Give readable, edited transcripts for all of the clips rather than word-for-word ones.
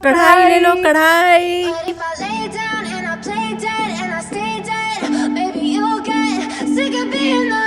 कढ़ाई ले लो कढ़ाई। But if I lay down and I play dead and I stay dead, maybe you'll get sick of being the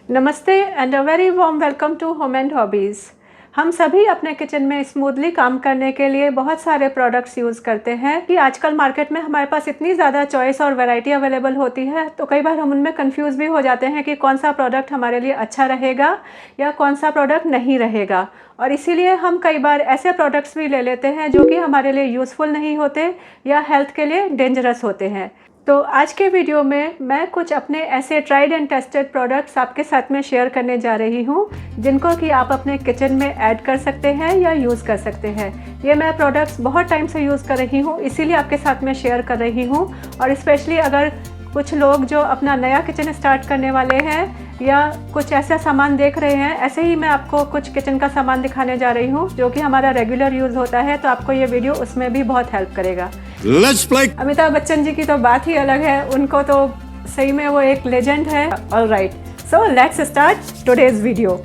namaste and a very warm welcome to home and hobbies. हम सभी अपने kitchen में smoothly काम करने के लिए बहुत सारे प्रोडक्ट्स यूज़ करते हैं कि आजकल मार्केट में हमारे पास इतनी ज़्यादा चॉइस और वैरायटी अवेलेबल होती है, तो कई बार हम उनमें कंफ्यूज भी हो जाते हैं कि कौन सा प्रोडक्ट हमारे लिए अच्छा रहेगा या कौन सा प्रोडक्ट नहीं रहेगा। और इसीलिए हम कई बार ऐसे प्रोडक्ट्स भी ले लेते हैं जो कि हमारे लिए यूज़फुल नहीं होते या हेल्थ के लिए डेंजरस होते हैं। तो आज के वीडियो में मैं कुछ अपने ऐसे ट्राइड एंड टेस्टेड प्रोडक्ट्स आपके साथ में शेयर करने जा रही हूँ जिनको कि आप अपने किचन में ऐड कर सकते हैं या यूज़ कर सकते हैं। ये मैं प्रोडक्ट्स बहुत टाइम से यूज़ कर रही हूँ, इसीलिए आपके साथ में शेयर कर रही हूँ। और स्पेशली अगर कुछ लोग जो अपना नया किचन स्टार्ट करने वाले हैं या कुछ ऐसा सामान देख रहे हैं, ऐसे ही मैं आपको कुछ किचन का सामान दिखाने जा रही हूँ जो कि हमारा रेगुलर यूज़ होता है, तो आपको ये वीडियो उसमें भी बहुत हेल्प करेगा। Let's play। अमिताभ बच्चन जी की तो बात ही अलग है, उनको तो सही में वो एक लेजेंड है। Alright, so let's start today's video.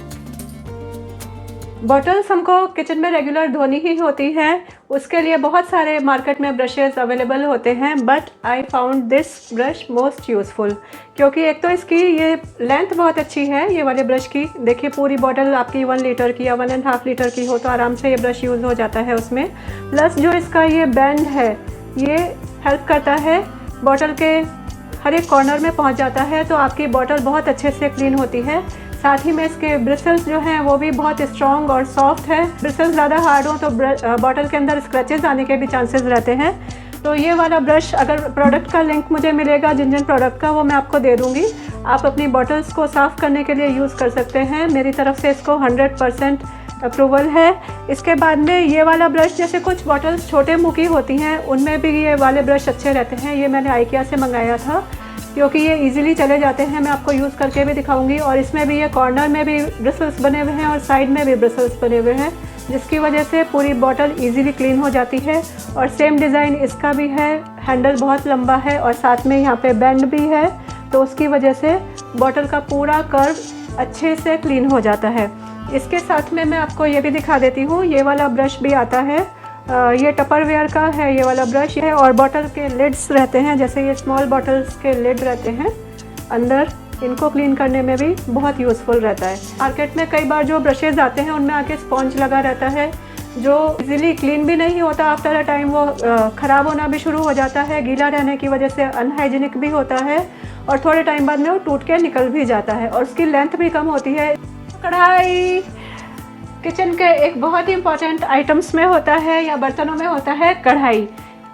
Bottles हमको किचन में रेगुलर धोनी ही होती है, उसके लिए बहुत सारे मार्केट में ब्रशेस अवेलेबल होते हैं, but I found this brush most useful क्योंकि एक तो इसकी ये लेंथ बहुत अच्छी है। ये वाले ब्रश की देखिए, पूरी बॉटल आपकी 1 लीटर की या 1.5 लीटर की हो तो आराम से ये ब्रश यूज़ हो जाता है उसमें। प्लस जो इसका ये बैंड है ये हेल्प करता है, बॉटल के हर एक कॉर्नर में पहुंच जाता है, तो आपकी बॉटल बहुत अच्छे से क्लीन होती है। साथ ही में इसके ब्रिसल्स जो हैं वो भी बहुत स्ट्रॉन्ग और सॉफ्ट है। ब्रिसल्स ज़्यादा हार्ड हो तो बॉटल के अंदर स्क्रैचेस आने के भी चांसेस रहते हैं। तो ये वाला ब्रश, अगर प्रोडक्ट का लिंक मुझे मिलेगा जिन प्रोडक्ट का, वो मैं आपको दे दूँगी। आप अपनी बॉटल्स को साफ़ करने के लिए यूज़ कर सकते हैं। मेरी तरफ से इसको 100% अप्रूवल है। इसके बाद में ये वाला ब्रश, जैसे कुछ बॉटल्स छोटे मुँह की होती हैं उनमें भी ये वाले ब्रश अच्छे रहते हैं। ये मैंने आइकिया से मंगाया था क्योंकि ये इजीली चले जाते हैं। मैं आपको यूज़ करके भी दिखाऊंगी। और इसमें भी ये कॉर्नर में भी ब्रिसल्स बने हुए हैं और साइड में भी ब्रिसल्स बने हुए हैं, जिसकी वजह से पूरी बॉटल इजीली क्लीन हो जाती है। और सेम डिज़ाइन इसका भी है, हैंडल बहुत लंबा है और साथ में यहाँ पे बेंड भी है, तो उसकी वजह से बॉटल का पूरा कर्व अच्छे से क्लीन हो जाता है। इसके साथ में मैं आपको ये भी दिखा देती हूँ, ये वाला ब्रश भी आता है। ये टपरवेयर का है ये वाला ब्रश है, और बॉटल के लिड्स रहते हैं, जैसे ये स्मॉल बॉटल्स के लिड रहते हैं अंदर, इनको क्लीन करने में भी बहुत यूज़फुल रहता है। मार्केट में कई बार जो ब्रशेज़ आते हैं उनमें आके स्पॉन्ज लगा रहता है जो इजीली क्लीन भी नहीं होता। आफ्टर अ टाइम वो ख़राब होना भी शुरू हो जाता है, गीला रहने की वजह से अनहाइजीनिक भी होता है, और थोड़े टाइम बाद में वो टूट के निकल भी जाता है और उसकी लेंथ भी कम होती है। कढ़ाई किचन के एक बहुत ही इंपॉर्टेंट आइटम्स में होता है या बर्तनों में होता है कढ़ाई।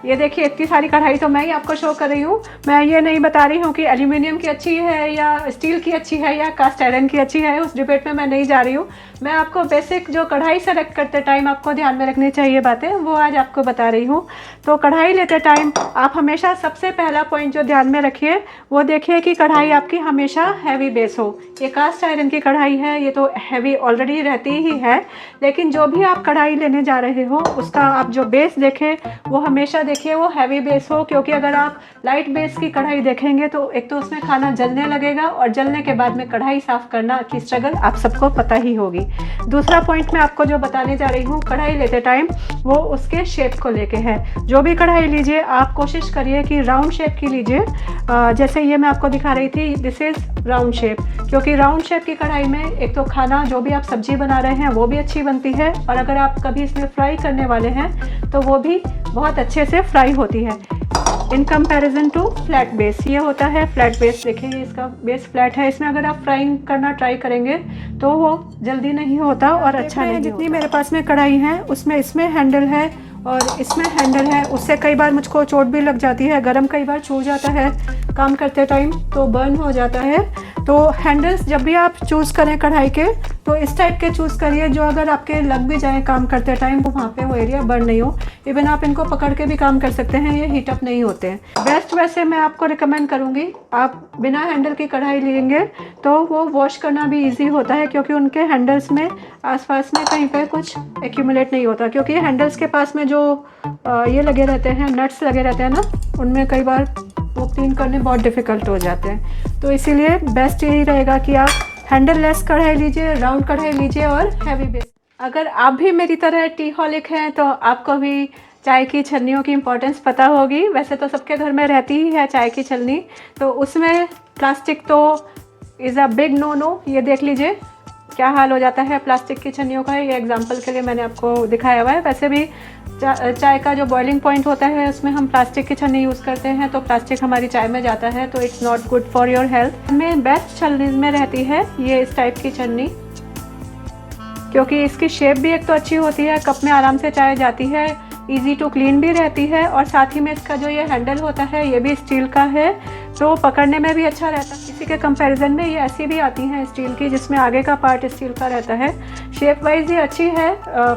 ये देखिए, इतनी सारी कढ़ाई तो मैं ही आपको शो कर रही हूँ। मैं ये नहीं बता रही हूँ कि एल्यूमिनियम की अच्छी है या स्टील की अच्छी है या कास्ट आयरन की अच्छी है, उस डिबेट में मैं नहीं जा रही हूँ। मैं आपको बेसिक जो कढ़ाई सेलेक्ट करते टाइम आपको ध्यान में रखनी चाहिए बातें, वो आज आपको बता रही हूँ। तो कढ़ाई लेते टाइम आप हमेशा सबसे पहला पॉइंट जो ध्यान में रखिए वो देखिए कि कढ़ाई आपकी हमेशा हैवी बेस हो। ये कास्ट आयरन की कढ़ाई है, ये तो हैवी ऑलरेडी रहती ही है, लेकिन जो भी आप कढ़ाई लेने जा रहे हो उसका आप जो बेस देखें वो हमेशा देखिए वो हैवी बेस हो। क्योंकि अगर आप लाइट बेस की कढ़ाई देखेंगे तो एक तो उसमें खाना जलने लगेगा, और जलने के बाद में कढ़ाई साफ़ करना की स्ट्रगल आप सबको पता ही होगी। दूसरा पॉइंट मैं आपको जो बताने जा रही हूँ कढ़ाई लेते टाइम, वो उसके शेप को लेके है। जो भी कढ़ाई लीजिए आप कोशिश करिए कि राउंड शेप की लीजिए। जैसे ये मैं आपको दिखा रही थी, दिस इज़ राउंड शेप, क्योंकि राउंड शेप की कढ़ाई में एक तो खाना जो भी आप सब्जी बना रहे हैं वो भी अच्छी बनती है, और अगर आप कभी इसमें फ्राई करने वाले हैं तो वो भी बहुत अच्छे से फ्राई होती है in comparison to flat base. ये होता है फ्लैट बेस, देखिए इसका बेस फ्लैट है, इसमें अगर आप फ्राइंग करना ट्राई करेंगे तो वो जल्दी नहीं होता और अच्छा नहीं। जितनी मेरे पास में कढ़ाई है उसमें इसमें हैंडल है और इसमें हैंडल है, उससे कई बार मुझको चोट भी लग जाती है, गरम कई बार छू जाता है काम करते टाइम तो बर्न हो जाता है। तो हैंडल्स जब भी आप चूज़ करें कढ़ाई के तो इस टाइप के चूज़ करिए जो अगर आपके लग भी जाए काम करते टाइम तो वहाँ पे वो एरिया बर्न नहीं हो। इवन आप इनको पकड़ के भी काम कर सकते हैं, ये हीट अप नहीं होते हैं। बेस्ट वैसे मैं आपको रिकमेंड करूँगी, आप बिना हैंडल की कढ़ाई लेंगे तो वो वॉश करना भी ईजी होता है, क्योंकि उनके हैंडल्स में आसपास में कहीं पे कुछ एक्यूमुलेट नहीं होता। क्योंकि हैंडल्स के पास में जो ये लगे रहते हैं, नट्स लगे रहते हैं ना, उनमें कई बार वो क्लीन करने बहुत डिफ़िकल्ट हो जाते हैं। तो इसीलिए बेस्ट यही रहेगा कि आप हैंडल लेस कढ़ाई लीजिए, राउंड कढ़ाई लीजिए और हैवी बेस। अगर आप भी मेरी तरह टी हॉलिक हैं तो आपको भी चाय की छन्नियों की इम्पोर्टेंस पता होगी। वैसे तो सबके घर में रहती ही है चाय की छन्नी, तो उसमें प्लास्टिक तो is a big no no. ये देख लीजिए क्या हाल हो जाता है प्लास्टिक की छन्नियों का। ये एग्जांपल के लिए मैंने आपको दिखाया हुआ है। वैसे भी चाय का जो बॉइलिंग पॉइंट होता है उसमें हम प्लास्टिक की छन्नी यूज़ करते हैं, तो प्लास्टिक हमारी चाय में जाता है, तो it's not good for your health. में बेस्ट छन्नी में रहती है ये इस टाइप की छन्नी, क्योंकि इसकी शेप भी एक तो अच्छी होती है, कप में आराम से चाय जाती है, इजी टू क्लीन भी रहती है, और साथ ही में इसका जो ये हैंडल होता है ये भी स्टील का है, तो पकड़ने में भी अच्छा रहता है। इसी के कंपैरिजन में ये ऐसी भी आती हैं स्टील की, जिसमें आगे का पार्ट स्टील का रहता है। शेप वाइज ये अच्छी है,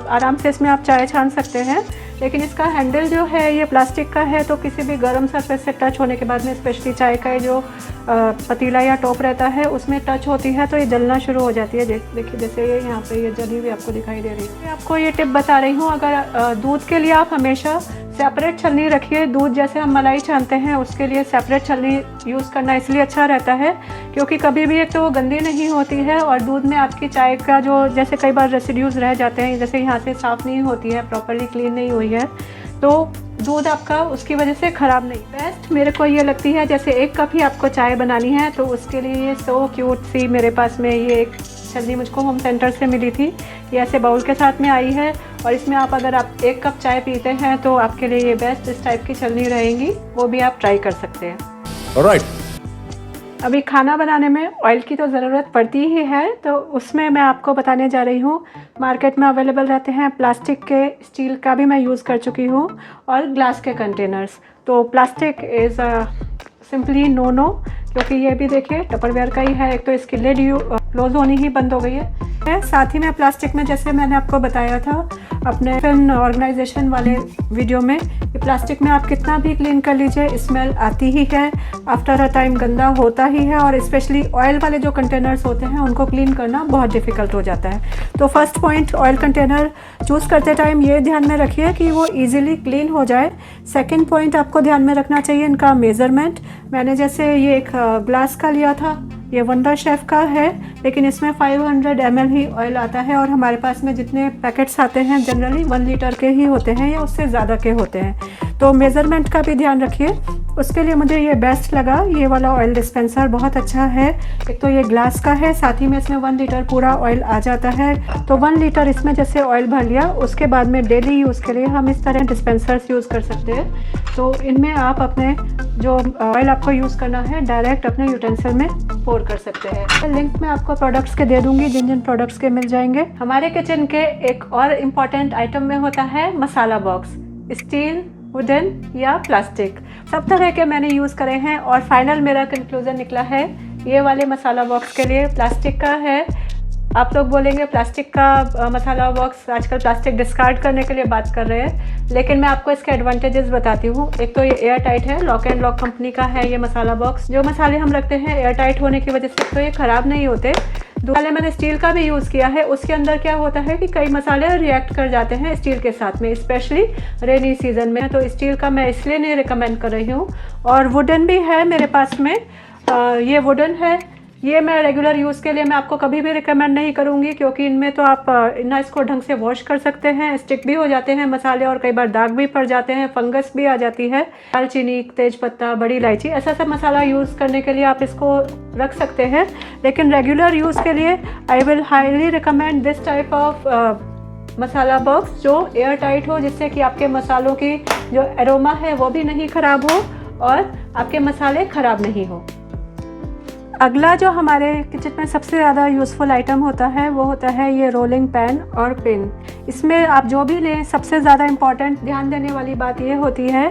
आराम से इसमें आप चाय छान सकते हैं, लेकिन इसका हैंडल जो है ये प्लास्टिक का है, तो किसी भी गर्म सरफेस से टच होने के बाद में, स्पेशली चाय का जो पतीला या टॉप रहता है उसमें टच होती है तो ये जलना शुरू हो जाती है। देखिए जैसे ये यहाँ पे ये जली हुई आपको दिखाई दे रही है। मैं आपको ये टिप बता रही हूँ, अगर दूध के लिए आप हमेशा सेपरेट छलनी रखिए। दूध जैसे हम मलाई छानते हैं उसके लिए सेपरेट छलनी यूज़ करना इसलिए अच्छा रहता है क्योंकि कभी भी एक तो वो गंदी नहीं होती है, और दूध में आपकी चाय का जो जैसे कई बार रेसिड्यूज़ रह जाते हैं, जैसे यहाँ से साफ़ नहीं होती है, प्रॉपरली क्लीन नहीं हुई है, तो दूध आपका उसकी वजह से ख़राब नहीं। बेस्ट मेरे को ये लगती है, जैसे 1 कप ही आपको चाय बनानी है, तो उसके लिए ये सो क्यूट सी मेरे पास में ये एक छलनी मुझको होम सेंटर से मिली थी। ये ऐसे बाउल के साथ में आई है, और इसमें आप अगर आप 1 कप चाय पीते हैं तो आपके लिए ये बेस्ट इस टाइप की छलनी रहेंगी, वो भी आप ट्राई कर सकते हैं। Alright. अभी खाना बनाने में ऑयल की तो ज़रूरत पड़ती ही है, तो उसमें मैं आपको बताने जा रही हूँ। मार्केट में अवेलेबल रहते हैं प्लास्टिक के, स्टील का भी मैं यूज़ कर चुकी हूँ, और ग्लास के कंटेनर्स। तो plastic is simply no no, क्योंकि ये भी देखिए टपरवेयर का ही है। एक तो इसकी लिड क्लोज होनी ही बंद हो गई है। साथ ही में प्लास्टिक में, जैसे मैंने आपको बताया था अपने फिल्म ऑर्गेनाइजेशन वाले वीडियो में, कि प्लास्टिक में आप कितना भी क्लीन कर लीजिए स्मेल आती ही है, आफ्टर अ टाइम गंदा होता ही है, और स्पेशली ऑयल वाले जो कंटेनर्स होते हैं उनको क्लीन करना बहुत डिफ़िकल्ट हो जाता है। तो first point, oil container choose करते टाइम ये ध्यान में रखिए कि वो ईजिली क्लीन हो जाए। सेकेंड पॉइंट आपको ध्यान में रखना चाहिए इनका मेज़रमेंट। मैंने जैसे ये एक ग्लास का लिया था, ये वंडर शेफ का है, लेकिन इसमें 500 ml ही ऑयल आता है, और हमारे पास में जितने पैकेट्स आते हैं जनरली 1 लीटर के ही होते हैं या उससे ज़्यादा के होते हैं। तो मेज़रमेंट का भी ध्यान रखिए। उसके लिए मुझे ये बेस्ट लगा, ये वाला ऑयल डिस्पेंसर बहुत अच्छा है। एक तो ये ग्लास का है, साथ ही में इसमें 1 लीटर पूरा ऑयल आ जाता है। तो 1 लीटर इसमें जैसे ऑयल भर लिया, उसके बाद में डेली यूज़ के लिए हम इस तरह डिस्पेंसर्स यूज़ कर सकते हैं। तो इनमें आप अपने जो ऑयल आपको यूज़ करना है डायरेक्ट अपने यूटेंसिल में पोर कर सकते हैं। लिंक में आपको प्रोडक्ट्स के दे दूंगी, जिन जिन प्रोडक्ट्स के मिल जाएंगे। हमारे किचन के एक और इम्पॉर्टेंट आइटम में होता है मसाला बॉक्स, स्टील, वुडन या प्लास्टिक, सब तरह के मैंने यूज़ करे हैं, और फाइनल मेरा कंक्लूजन निकला है ये वाले मसाला बॉक्स के लिए प्लास्टिक का है। आप लोग बोलेंगे प्लास्टिक का मसाला बॉक्स, आजकल प्लास्टिक डिस्कार्ड करने के लिए बात कर रहे हैं, लेकिन मैं आपको इसके एडवांटेजेस बताती हूँ। एक तो ये एयर टाइट है, लॉक एंड लॉक कंपनी का है ये मसाला बॉक्स। जो मसाले हम रखते हैं एयर टाइट होने की वजह से तो ये ख़राब नहीं होते। दूसरे मैंने स्टील का भी यूज़ किया है, उसके अंदर क्या होता है कि कई मसाले रिएक्ट कर जाते हैं स्टील के साथ में, स्पेशली रेनी सीजन में, तो स्टील का मैं इसलिए नहीं रिकमेंड कर रही हूँ। और वुडन भी है मेरे पास में, ये वुडन है, ये मैं रेगुलर यूज़ के लिए मैं आपको कभी भी रिकमेंड नहीं करूँगी, क्योंकि इनमें तो आप ना इसको ढंग से वॉश कर सकते हैं, स्टिक भी हो जाते हैं मसाले, और कई बार दाग भी पड़ जाते हैं, फंगस भी आ जाती है। दालचीनी, तेज़पत्ता, बड़ी इलायची, ऐसा सब मसाला यूज़ करने के लिए आप इसको रख सकते हैं, लेकिन रेगुलर यूज़ के लिए I will highly recommend this type of masala box जो एयर टाइट हो, जिससे कि आपके मसालों की जो एरोमा है वो भी नहीं ख़राब हो और आपके मसाले ख़राब नहीं हो। अगला जो हमारे किचन में सबसे ज़्यादा यूज़फुल आइटम होता है वो होता है ये रोलिंग पैन और पिन। इसमें आप जो भी लें, सबसे ज़्यादा इम्पॉर्टेंट ध्यान देने वाली बात ये होती है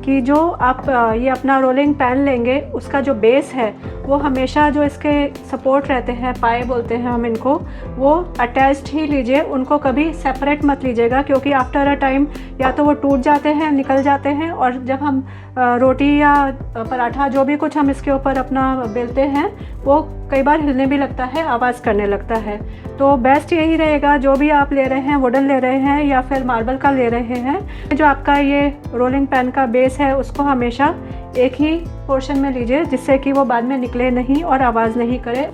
कि जो आप ये अपना रोलिंग पैन लेंगे उसका जो बेस है वो हमेशा जो इसके सपोर्ट रहते हैं, पाए बोलते हैं हम इनको, वो अटैच्ड ही लीजिए, उनको कभी सेपरेट मत लीजिएगा, क्योंकि आफ्टर अ टाइम या तो वो टूट जाते हैं, निकल जाते हैं, और जब हम रोटी या पराठा जो भी कुछ हम इसके ऊपर अपना बेलते हैं वो कई बार हिलने भी लगता है, आवाज़ करने लगता है। तो बेस्ट यही रहेगा, जो भी आप ले रहे हैं, वुडन ले रहे हैं या फिर मार्बल का ले रहे हैं, जो आपका ये रोलिंग पैन का बेस है उसको हमेशा एक ही पोर्शन में लीजिए, जिससे कि वो बाद में निकले नहीं और आवाज़ नहीं करे।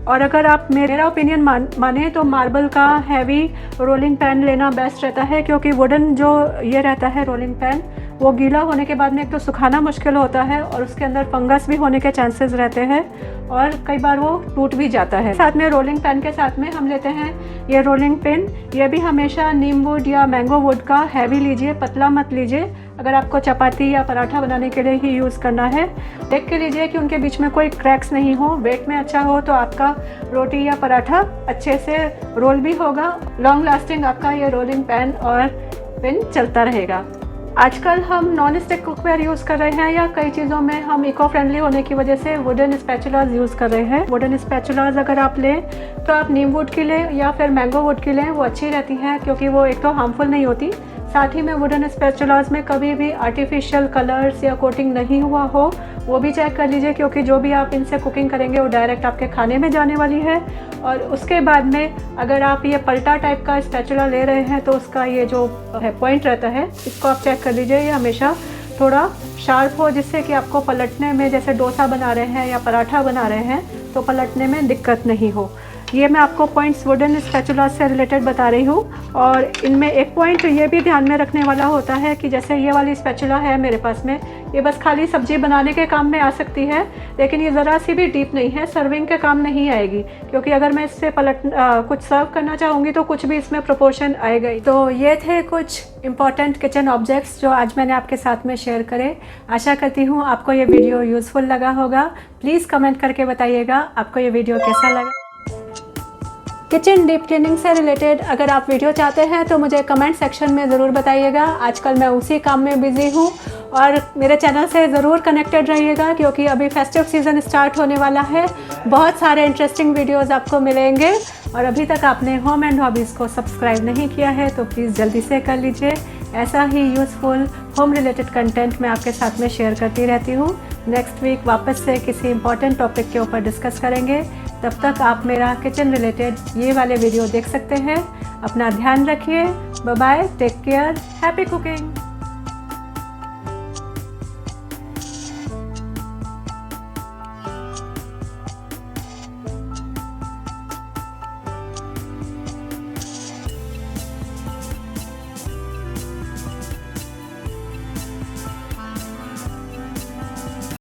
और अगर आप मेरा ओपिनियन माने तो मार्बल का हैवी रोलिंग पैन लेना बेस्ट रहता है, क्योंकि वुडन जो ये रहता है रोलिंग पैन, वो गीला होने के बाद में एक तो सुखाना मुश्किल होता है और उसके अंदर फंगस भी होने के चांसेस रहते हैं और कई बार वो टूट भी जाता है। साथ में रोलिंग पैन के साथ में हम लेते हैं ये रोलिंग पिन। ये भी हमेशा नीम वुड या मैंगो वुड का हैवी लीजिए, पतला मत लीजिए। अगर आपको चपाती या पराठा बनाने के लिए ही यूज़ करना है, देख के लीजिए कि उनके बीच में कोई क्रैक्स नहीं हो, वेट में अच्छा हो तो आपका रोटी या पराठा अच्छे से रोल भी होगा। लॉन्ग लास्टिंग आपका ये रोलिंग पैन और पिन चलता रहेगा। आजकल हम नॉन स्टिक कुकवेयर यूज़ कर रहे हैं या कई चीज़ों में हम इको फ्रेंडली होने की वजह से वुडन स्पैचुलास यूज़ कर रहे हैं। वुडन स्पैचुलास अगर आप लें तो आप नीम वुड की लें या फिर मैंगो वुड की लें, वो अच्छी रहती हैं क्योंकि वो एक तो हार्मफुल नहीं होती, साथ ही में वुडन स्पैचुलास में कभी भी आर्टिफिशियल कलर्स या कोटिंग नहीं हुआ हो वो भी चेक कर लीजिए, क्योंकि जो भी आप इनसे कुकिंग करेंगे वो डायरेक्ट आपके खाने में जाने वाली है। और उसके बाद में अगर आप ये पलटा टाइप का स्पैचुला ले रहे हैं तो उसका ये जो है पॉइंट रहता है, इसको आप चेक कर लीजिए, ये हमेशा थोड़ा शार्प हो, जिससे कि आपको पलटने में, जैसे डोसा बना रहे हैं या पराठा बना रहे हैं तो पलटने में दिक्कत नहीं हो। ये मैं आपको पॉइंट्स वुडन स्पैचुला से रिलेटेड बता रही हूँ। और इनमें एक पॉइंट ये भी ध्यान में रखने वाला होता है कि जैसे ये वाली स्पैचुला है मेरे पास में, ये बस खाली सब्जी बनाने के काम में आ सकती है, लेकिन ये ज़रा सी भी डीप नहीं है, सर्विंग के काम नहीं आएगी, क्योंकि अगर मैं इससे कुछ सर्व करना चाहूँगी तो कुछ भी इसमें प्रोपोर्शन आएगा ही। तो ये थे कुछ इंपॉर्टेंट किचन ऑब्जेक्ट्स जो आज मैंने आपके साथ में शेयर करे। आशा करती हूँ आपको ये वीडियो यूज़फुल लगा होगा। प्लीज़ कमेंट करके बताइएगा आपको ये वीडियो कैसा लगा। किचन डीप क्लीनिंग से रिलेटेड अगर आप वीडियो चाहते हैं तो मुझे कमेंट सेक्शन में ज़रूर बताइएगा। आजकल मैं उसी काम में बिज़ी हूँ और मेरे चैनल से ज़रूर कनेक्टेड रहिएगा, क्योंकि अभी फेस्टिव सीज़न स्टार्ट होने वाला है। बहुत सारे इंटरेस्टिंग वीडियोस आपको मिलेंगे और अभी तक आपने होम एंड हॉबीज़ को सब्सक्राइब नहीं किया है तो प्लीज़ जल्दी से कर लीजिए। ऐसा ही यूज़फुल होम रिलेटेड कंटेंट मैं आपके साथ में शेयर करती रहती हूँ। नेक्स्ट वीक वापस से किसी इंपॉर्टेंट टॉपिक के ऊपर डिस्कस करेंगे। तब तक आप मेरा किचन रिलेटेड ये वाले वीडियो देख सकते हैं। अपना ध्यान रखिए। Bye bye, take care, happy cooking.